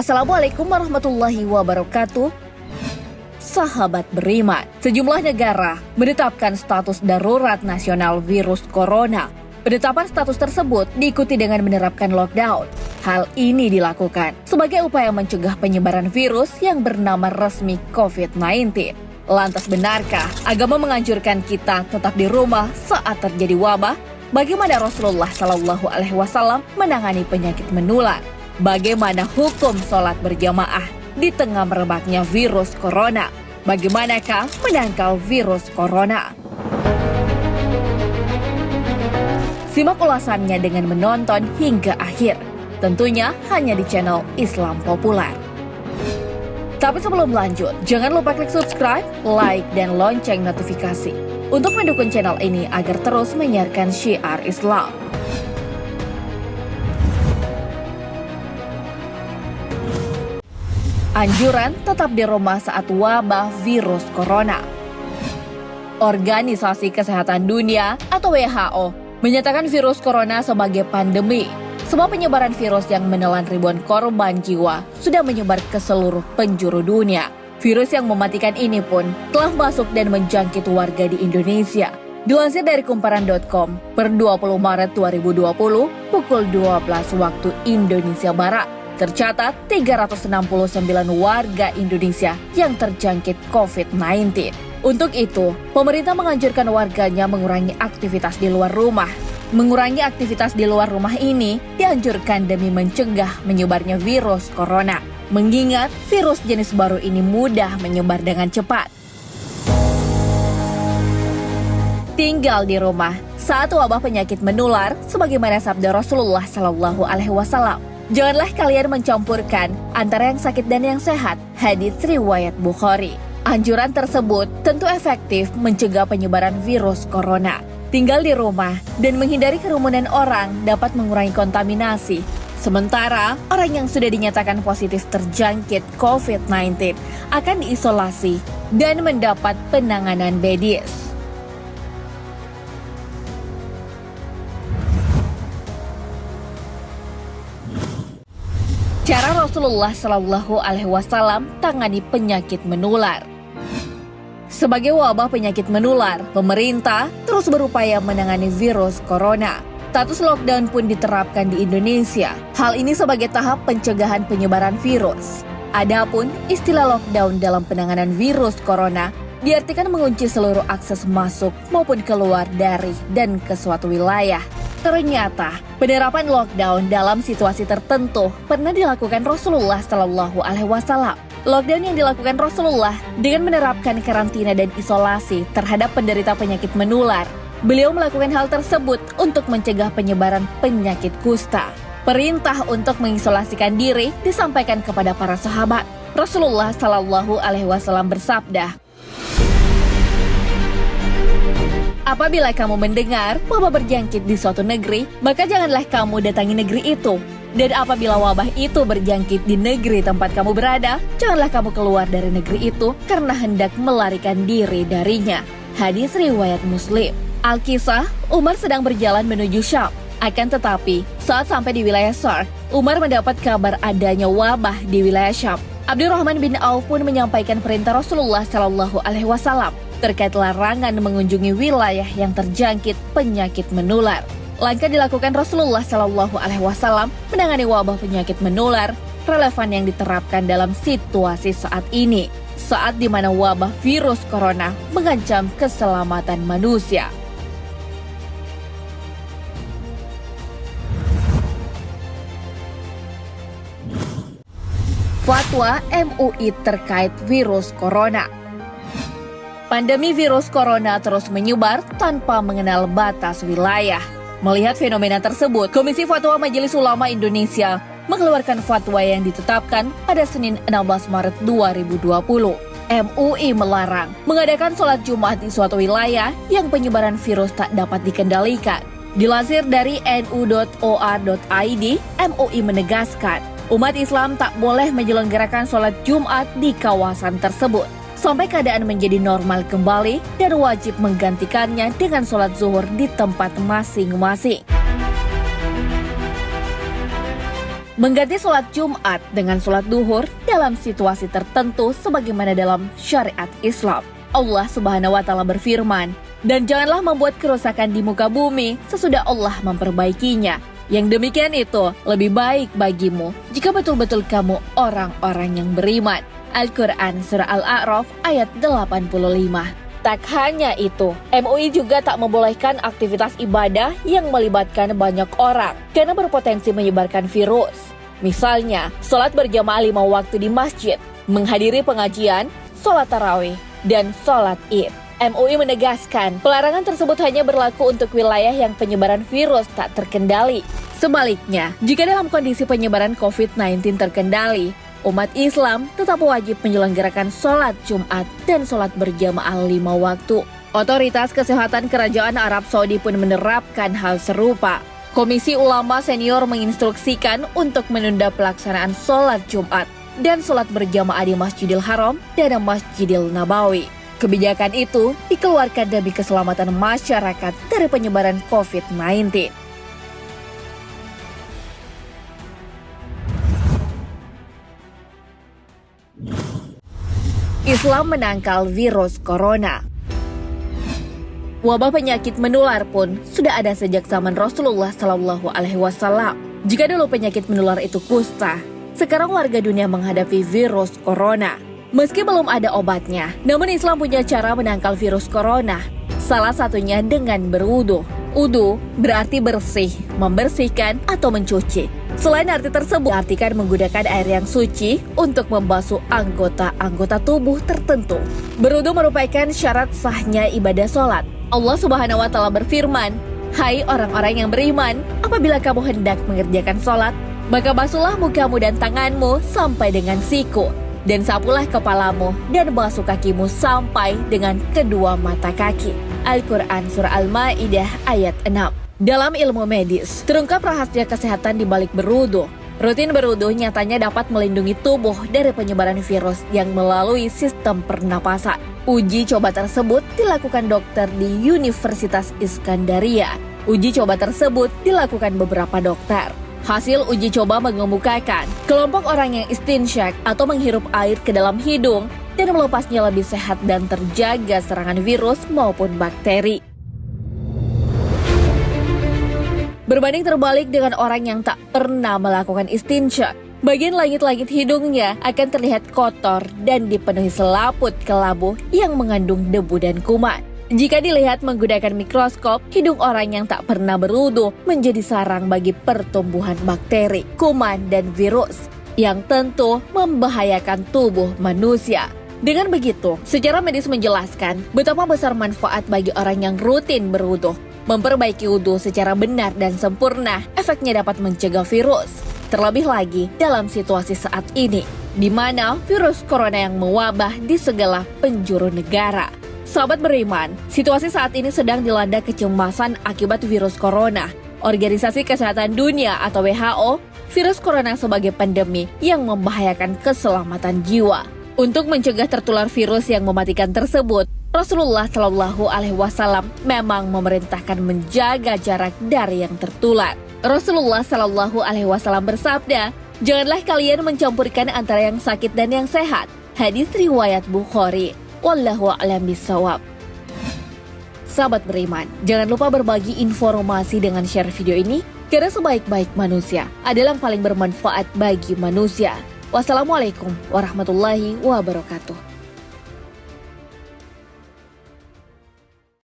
Assalamualaikum warahmatullahi wabarakatuh. Sahabat beriman, sejumlah negara menetapkan status darurat nasional virus corona. Penetapan status tersebut diikuti dengan menerapkan lockdown. Hal ini dilakukan sebagai upaya mencegah penyebaran virus yang bernama resmi COVID-19. Lantas benarkah agama menganjurkan kita tetap di rumah saat terjadi wabah? Bagaimana Rasulullah SAW menangani penyakit menular? Bagaimana hukum sholat berjamaah di tengah merebaknya virus corona? Bagaimanakah menangkal virus corona? Simak ulasannya dengan menonton hingga akhir. Tentunya hanya di channel Islam Populer. Tapi sebelum lanjut, jangan lupa klik subscribe, like, dan lonceng notifikasi untuk mendukung channel ini agar terus menyiarkan syiar Islam. Anjuran tetap di rumah saat wabah virus corona. Organisasi Kesehatan Dunia atau WHO menyatakan virus corona sebagai pandemi. Sebab penyebaran virus yang menelan ribuan korban jiwa sudah menyebar ke seluruh penjuru dunia. Virus yang mematikan ini pun telah masuk dan menjangkit warga di Indonesia. Dilansir dari kumparan.com, per 20 Maret 2020 pukul 12 waktu Indonesia Barat, tercatat 369 warga Indonesia yang terjangkit COVID-19. Untuk itu, pemerintah menganjurkan warganya mengurangi aktivitas di luar rumah. Mengurangi aktivitas di luar rumah ini dianjurkan demi mencegah menyebarnya virus corona. Mengingat virus jenis baru ini mudah menyebar dengan cepat. Tinggal di rumah saat wabah penyakit menular, sebagaimana sabda Rasulullah SAW. Janganlah kalian mencampurkan antara yang sakit dan yang sehat. Hadits riwayat Bukhari. Anjuran tersebut tentu efektif mencegah penyebaran virus corona. Tinggal di rumah dan menghindari kerumunan orang dapat mengurangi kontaminasi. Sementara orang yang sudah dinyatakan positif terjangkit COVID-19 akan diisolasi dan mendapat penanganan medis. Cara Rasulullah SAW tangani penyakit menular. Sebagai wabah penyakit menular, pemerintah terus berupaya menangani virus corona. Status lockdown pun diterapkan di Indonesia. Hal ini sebagai tahap pencegahan penyebaran virus. Adapun istilah lockdown dalam penanganan virus corona diartikan mengunci seluruh akses masuk maupun keluar dari dan ke suatu wilayah. Ternyata, penerapan lockdown dalam situasi tertentu pernah dilakukan Rasulullah SAW. Lockdown yang dilakukan Rasulullah dengan menerapkan karantina dan isolasi terhadap penderita penyakit menular. Beliau melakukan hal tersebut untuk mencegah penyebaran penyakit kusta. Perintah untuk mengisolasikan diri disampaikan kepada para sahabat. Rasulullah SAW bersabda, "Apabila kamu mendengar wabah berjangkit di suatu negeri, maka janganlah kamu datangi negeri itu. Dan apabila wabah itu berjangkit di negeri tempat kamu berada, janganlah kamu keluar dari negeri itu karena hendak melarikan diri darinya." Hadits riwayat Muslim. Al-Kisah, Umar sedang berjalan menuju Syam. Akan tetapi, saat sampai di wilayah Sar, Umar mendapat kabar adanya wabah di wilayah Syam. Abdurrahman bin Auf pun menyampaikan perintah Rasulullah SAW terkait larangan mengunjungi wilayah yang terjangkit penyakit menular. Langkah dilakukan Rasulullah SAW menangani wabah penyakit menular relevan yang diterapkan dalam situasi saat ini, saat di mana wabah virus corona mengancam keselamatan manusia. Fatwa MUI terkait virus corona. Pandemi virus corona terus menyebar tanpa mengenal batas wilayah. Melihat fenomena tersebut, Komisi Fatwa Majelis Ulama Indonesia mengeluarkan fatwa yang ditetapkan pada Senin 16 Maret 2020. MUI melarang mengadakan sholat Jumat di suatu wilayah yang penyebaran virus tak dapat dikendalikan. Dilansir dari nu.or.id, MUI menegaskan, umat Islam tak boleh menyelenggarakan sholat Jumat di kawasan tersebut sampai keadaan menjadi normal kembali dan wajib menggantikannya dengan sholat zuhur di tempat masing-masing. mengganti sholat Jumat dengan sholat duhur dalam situasi tertentu sebagaimana dalam syariat Islam. Allah Subhanahu wa Ta'ala berfirman, "Dan janganlah membuat kerusakan di muka bumi sesudah Allah memperbaikinya. Yang demikian itu lebih baik bagimu jika betul-betul kamu orang-orang yang beriman." Al-Quran Surah Al-A'raf ayat 85. Tak hanya itu, MUI juga tak membolehkan aktivitas ibadah yang melibatkan banyak orang karena berpotensi menyebarkan virus. Misalnya, sholat berjamaah 5 waktu di masjid, menghadiri pengajian, sholat tarawih, dan sholat id. MUI menegaskan pelarangan tersebut hanya berlaku untuk wilayah yang penyebaran virus tak terkendali. Sebaliknya, jika dalam kondisi penyebaran COVID-19 terkendali, umat Islam tetap wajib menyelenggarakan sholat Jumat dan sholat berjamaah 5 waktu. Otoritas Kesehatan Kerajaan Arab Saudi pun menerapkan hal serupa. Komisi Ulama Senior menginstruksikan untuk menunda pelaksanaan sholat Jumat dan sholat berjamaah di Masjidil Haram dan Masjidil Nabawi. Kebijakan itu dikeluarkan demi keselamatan masyarakat dari penyebaran COVID-19. Islam menangkal virus corona. Wabah penyakit menular pun sudah ada sejak zaman Rasulullah SAW. Jika dulu penyakit menular itu kusta, sekarang warga dunia menghadapi virus corona. Meski belum ada obatnya, namun Islam punya cara menangkal virus corona. Salah satunya dengan berwudu. Wudu berarti bersih, membersihkan, atau mencuci. Selain arti tersebut, diartikan menggunakan air yang suci untuk membasuh anggota-anggota tubuh tertentu. Berwudu merupakan syarat sahnya ibadah sholat. Allah Subhanahu wa Ta'ala berfirman, "Hai orang-orang yang beriman, apabila kamu hendak mengerjakan sholat, maka basuhlah mukamu dan tanganmu sampai dengan siku, dan sapulah kepalamu dan basuh kakimu sampai dengan kedua mata kaki." Al-Quran Surah Al-Ma'idah ayat 6. Dalam ilmu medis, terungkap rahasia kesehatan di balik berwudu. Rutin berwudu nyatanya dapat melindungi tubuh dari penyebaran virus yang melalui sistem pernapasan. Uji coba tersebut dilakukan dokter di Universitas Iskandaria. Uji coba tersebut dilakukan beberapa dokter. Hasil uji coba mengemukakan kelompok orang yang istinsyak atau menghirup air ke dalam hidung dan melepasnya lebih sehat dan terjaga serangan virus maupun bakteri. Berbanding terbalik dengan orang yang tak pernah melakukan istinsyak, bagian langit-langit hidungnya akan terlihat kotor dan dipenuhi selaput kelabu yang mengandung debu dan kuman. Jika dilihat menggunakan mikroskop, hidung orang yang tak pernah berwudu menjadi sarang bagi pertumbuhan bakteri, kuman, dan virus yang tentu membahayakan tubuh manusia. Dengan begitu, secara medis menjelaskan betapa besar manfaat bagi orang yang rutin berwudu. Memperbaiki wudu secara benar dan sempurna, efeknya dapat mencegah virus. Terlebih lagi dalam situasi saat ini, di mana virus corona yang mewabah di segala penjuru negara. Sahabat beriman, situasi saat ini sedang dilanda kecemasan akibat virus corona. Organisasi Kesehatan Dunia atau WHO, virus corona sebagai pandemi yang membahayakan keselamatan jiwa. Untuk mencegah tertular virus yang mematikan tersebut, Rasulullah SAW memang memerintahkan menjaga jarak dari yang tertular. Rasulullah SAW bersabda, "Janganlah kalian mencampurkan antara yang sakit dan yang sehat." Hadis riwayat Bukhari. Wallahu a'lam bishawab. Sahabat beriman, jangan lupa berbagi informasi dengan share video ini, karena sebaik-baik manusia adalah yang paling bermanfaat bagi manusia. Wassalamualaikum warahmatullahi wabarakatuh.